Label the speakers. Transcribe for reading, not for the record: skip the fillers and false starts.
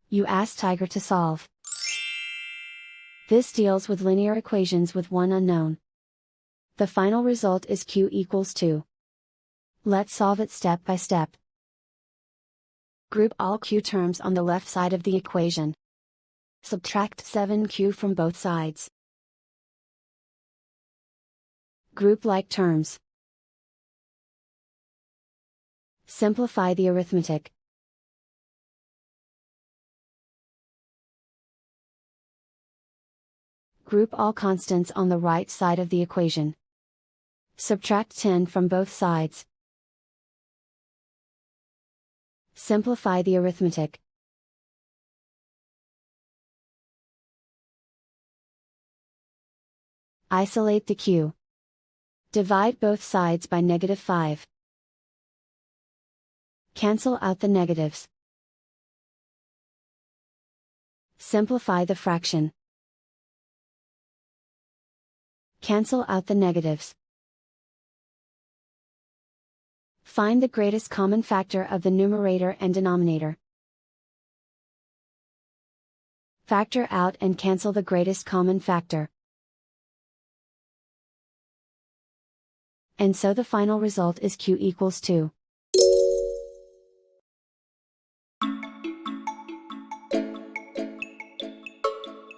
Speaker 1: You ask Tiger to solve. This deals with linear equations with one unknown. The final result is q equals 2. Let's solve it step by step. Group all q terms on the left side of the equation. Subtract 7q from both sides. Group like terms. Simplify the arithmetic. Group all constants on the right side of the equation. Subtract 10 from both sides. Simplify the arithmetic. Isolate the q. Divide both sides by -5. Cancel out the negatives. Simplify the fraction. Cancel out the negatives. Find the greatest common factor of the numerator and denominator. Factor out and cancel the greatest common factor. And so the final result is q equals 2.